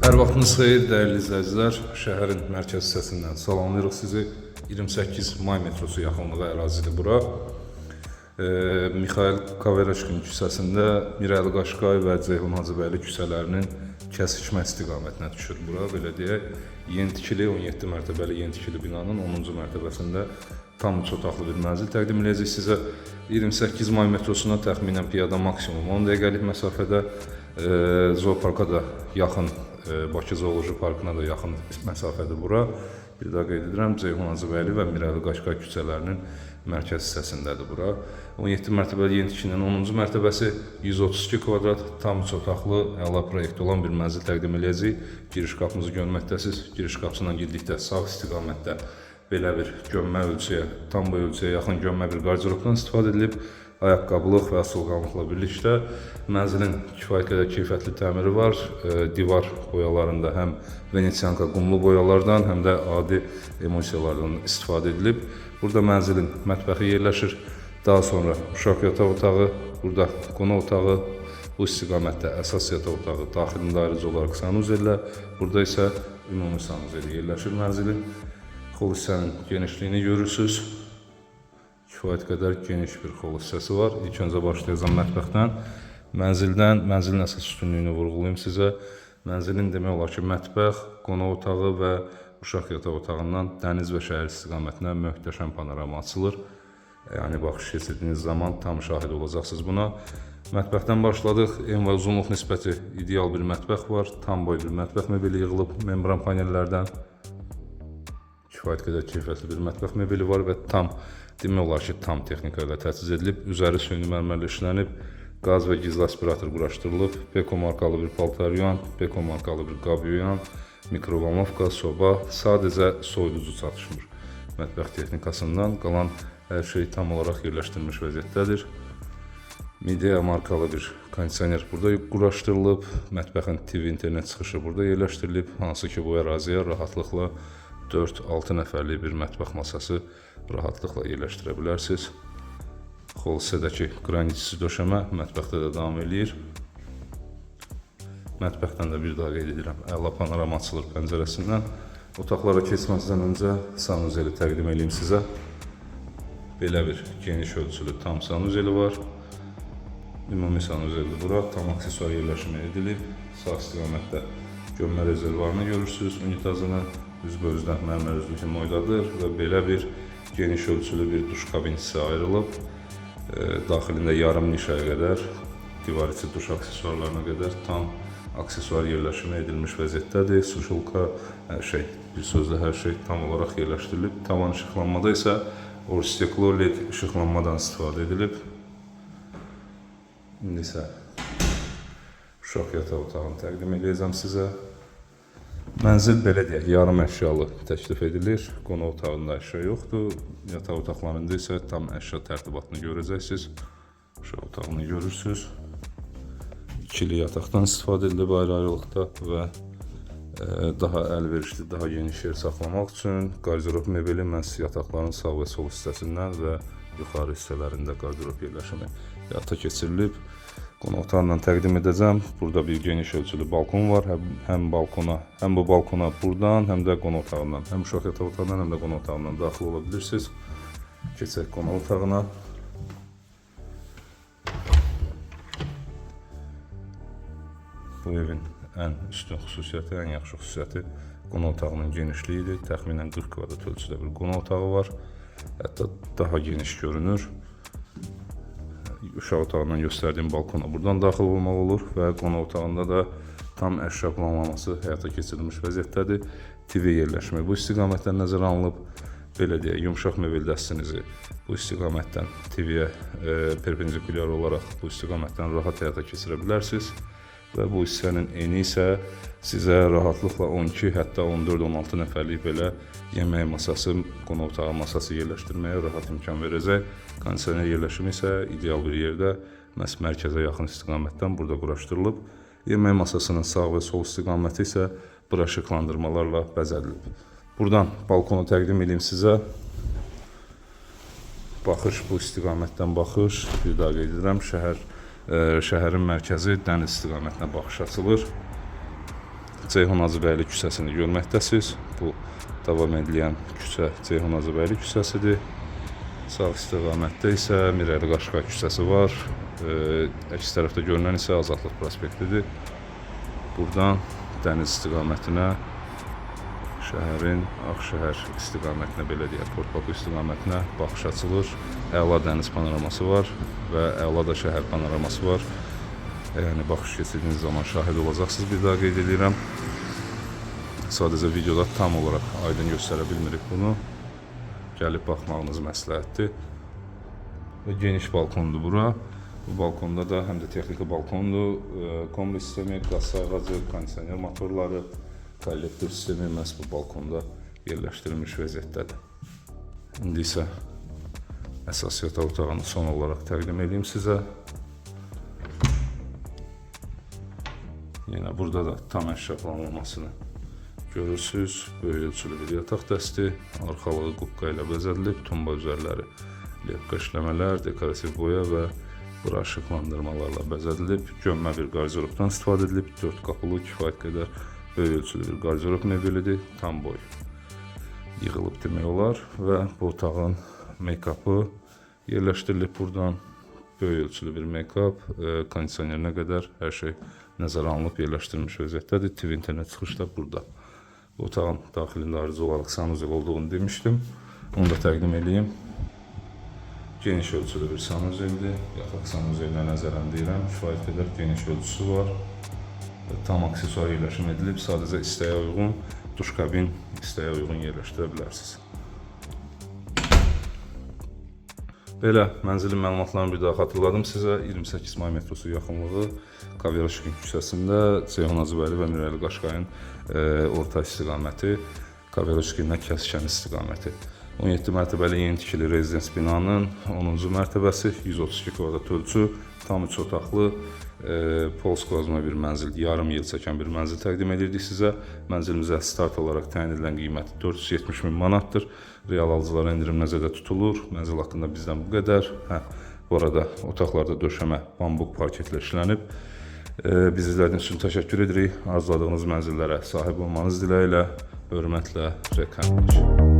Hər vaxtınız xeyir, dəyərli izləyicilər. Şəhərin mərkəz hissəsindən salamlayırıq sizi. 28 may metrosu yaxınlığı ərazidir bura. Mixail Kavereşkin küçəsində Mirəli Qaşqay və Ceyhun Hacıbəyli küçələrinin kəsişmə istiqamətinə düşür bura. Belə deyək, yeni tikili 17 mərtəbəli yeni tikili binanın 10-cu mərtəbəsində tam 3 otaqlı bir mənzil təqdim edəcək sizə. 28 may metrosuna təxminən piyada maksimum 10 dəqiqəlik məsafədə, zooparka da yaxın, Bakı Zooloji Parkına da yaxın məsafədir bura. Bir daha qeyd edirəm, Ceyhun Hacıbəyli və Mirəli Qaşqay küçələrinin mərkəz hissəsindədir bura. 17 mərtəbəli yeni tikilinin 10-cu mərtəbəsi 132 kvadrat, tam 3 otaqlı, əla proyekt olan bir mənzil təqdim edəcək. Giriş qapımızı görməkdəsiz. Giriş qapısından girdikdə sağ istiqamətdə belə bir gömmə ölçüyə, tam bu ölçüyə yaxın gömmə bir qardiropdan istifadə edilib. Ayaqqabılıq və asılqanlıqla birlikdə mənzilin kifayət qədər keyfiyyətli təmiri var. Divar boyalarında həm Venesianka qumlu boyalardan, həm də adi emulsiyalardan istifadə edilib. Burada mənzilin mətbəxi yerləşir. Daha sonra uşaq yataq otağı, burada qonaq otağı, bu istiqamətdə əsas yataq otağı, daxilində ayrıca olaraq sanuzellə, burada isə ümumi sanuzeli yerləşir mənzilin. Xol hissənin genişliyini görürsünüz. Kifayət qədər geniş bir xol hissəsi var. İlk öncə başlayacağım mətbəxdən. Mənzilin əsas üstünlüyünü vurğulayım sizə. Mənzilin demək olar ki, mətbəx, qonaq otağı və uşaq yataq otağından dəniz və şəhər istiqamətinə möhtəşəm panorama açılır. Yəni baxış keçirdiyiniz zaman tam şahid olacaqsınız buna. Mətbəxdən başladıq. En və uzunluq nisbəti ideal bir mətbəx var. Tam boy bir mətbəx mebeli yığılıb membran panellərdən. Kifayət qədər keyfiyyətli bir mətbəx mebeli var və tam, demək olar ki, tam texnika ilə təchiz edilib. Üzəri süni mərmərlə işlənib, qaz və gizli aspirator quraşdırılıb, Beko markalı bir paltar yuyan, Beko markalı bir qab yuyan, mikrovalovka, soba, sadəcə soyuducu çatışmır. Mətbəx texnikasından qalan hər şey tam olaraq yerləşdirilmiş vəziyyətdədir. Midea markalı bir kondisioner burada quraşdırılıb, mətbəxin TV internet çıxışı burada yerləşdirilib, hansı ki bu əraziyə rahatlıqla 4-6 nəfərlik bir mətbəx masası rahatlıqla yerləşdirə bilərsiniz. Xol hissədəki qranitçisi döşəmə mətbəxdə də davam edir. Mətbəxdən də bir daha qeyd edirəm, əla panorama açılır pəncərəsindən. Otaqlara keçməzdən öncə sanuzeli təqdim edeyim sizə. Belə bir geniş ölçülü tam sanuzeli var. Ümumi sanuzeli bura tam aksesuar yerləşmə edilib. Sağ istiqamətdə gömmə rezervuarını görürsünüz, unitazını. Üzbözdən mərmər üzlü kimi oydadır və belə bir geniş ölçülü bir duş kabinisi ayrılıb. Daxilində yarım nişaya qədər, divar içi duş aksesuarlarına qədər tam aksesuar yerləşmə edilmiş vəziyyətdədir. Suşulka, hər şey, bir sözlə hər şey tam olaraq yerləşdirilib. Tavan işıqlanmada isə Orsteklo LED işıqlanmadan istifadə edilib. İndi isə uşaq yataq otağını təqdim edəcəm sizə. Mənzil belə deyək, yarım əşyalı təklif edilir. Qonaq otağında əşya yoxdur. Yataq otaqlarında isə tam əşya tərtibatını görəcəksiniz. Uşaq otağını görürsünüz. İkili yataqdan istifadə edilib ayrı-ayrılıqda və daha əlverişli, daha geniş yer saxlamaq üçün qardirob mebeli məhz yataqların sağ və sol hissəsindən və yuxarı hissələrində qardirob yerləşimi həyata keçirilib. Qonaq otağından təqdim edəcəm. Burada bir geniş ölçülü balkon var. Həm bu balkona buradan, həm də qonaq otağından, həm uşaq yataq otağından, həm də qonaq otağından daxil ola bilirsiniz. Keçək qonaq otağına. Bu evin ən üstün xüsusiyyəti, ən yaxşı xüsusiyyəti qonaq otağının genişliyidir. Təxminən 40 kvadrat ölçüdə bir qonaq otağı var. Hətta daha geniş görünür. Uşaq otağından göstərdiyim balkona buradan daxil olmaq olur və qonaq otağında da tam əşya planlaması həyata keçirilmiş vəziyyətdədir. TV yerləşmə bu istiqamətdən nəzərə alınıb. Belə deyək, yumşaq mebel dəstinizi bu istiqamətdən TV-yə perpendikulyar olaraq bu istiqamətdən rahat həyata keçirə bilərsiniz. Və bu hissənin eni isə sizə rahatlıqla 12, hətta 14-16 nəfərlik belə yemək masası, qonaq otağı masası yerləşdirməyə rahat imkan verəcək. Kondisioner yerləşimi isə ideal bir yerdə, məhz mərkəzə yaxın istiqamətdən burada quraşdırılıb. Yemək masasının sağ və sol istiqaməti isə bura işıqlandırmalarla bəzədilib. Buradan balkonu təqdim edeyim sizə. Baxış bu istiqamətdən baxış, bir daha qeyd edirəm, şəhərin mərkəzi dəniz istiqamətinə baxış açılır. Ceyhun Hacıbəyli küçəsini görməkdəsiz. Bu davam edən küçə Ceyhun Hacıbəyli küçəsidir. Sağ istiqamətdə isə Mirəli Qaşqay küçəsi var. Əks tərəfdə görünən isə Azadlıq prospektidir. Buradan dəniz istiqamətinə, şəhərin Ağşəhər istiqamətinə, belə deyək, Portbaku istiqamətinə baxış açılır. Əla dəniz panoraması var və əla da şəhər panoraması var. Yəni baxış keçirdiyiniz zaman şahid olacaqsınız. Bir daha qeyd edirəm. Sadəcə videoda tam olaraq aydın göstərə bilmirik bunu. Gəlib baxmağınız məsləhətdir. Və geniş balkondur bura. Bu balkonda da həm də texniki balkondur. Kombi sistemi, qaz sayğacı, kondisioner motorları, kollektor sistemi məhz bu balkonda yerləşdirilmiş vəziyyətdədir. İndi isə əsas yataq otağını son olaraq təqdim edeyim sizə. Yenə burada da tam əşraflanılmasını görürsünüz. Böyük ölçülü bir yataq dəsti, arxalığı qubqa ilə bəzədilib, tumba üzərləri lepka işləmələr, dekorativ boya və bura işıqlandırmalarla bəzədilib. Gömmə bir qarderobdan istifadə edilib, 4 qapılı kifayət qədər böyük ölçülü bir qarderob mebelidir, tam boy yığılıb demək olar və bu otağın make-up'ı yerləşdirilib buradan. Böyük ölçülü bir make-up, kondisionerinə qədər hər şey nəzərə alınıb yerləşdirilmiş vəziyyətdədir. TV internet çıxışı da burada. Bu otağın daxilində ayrıca olaraq sanuzel olduğunu demişdim. Onu da təqdim edeyim. Geniş ölçülü bir sanuzeldir. Yataq sanuzelinə nəzərən deyirəm. Kifayət qədər geniş ölçüsü var. Tam aksesuar yerləşim edilib. Sadəcə istəyə uyğun duş kabin istəyə uyğun yerləşdirə bilərsiniz. Belə, mənzilin məlumatlarını bir daha xatırladım sizə. 28 may metrosu yaxınlığı Kaveroşkin küçəsində Ceyhun Hacıbəyli və Mirəli Qaşqayın orta istiqaməti, Kaveroşkindən kəsişən istiqaməti. 17 mərtəbəli yeni tikili rezidens binanın 10-cu mərtəbəsi, 132 kvadrat ölçü, tam 3 otaqlı, polskvazma bir mənzil, yarım yıl çəkən bir mənzil təqdim edirdik sizə. Mənzilimizə start olaraq təyin edilən qiyməti 470 min manatdır. Real alıcılara endirim nəzərdə tutulur. Mənzil haqqında bizdən bu qədər. Bu arada otaqlarda döşəmə bambuk parketlə işlənib. Bizi izlədiyiniz üçün təşəkkür edirik. Arzuladığınız mənzillərə sahib olmanız diləyilə, hörmətlə, Rəqəmlik.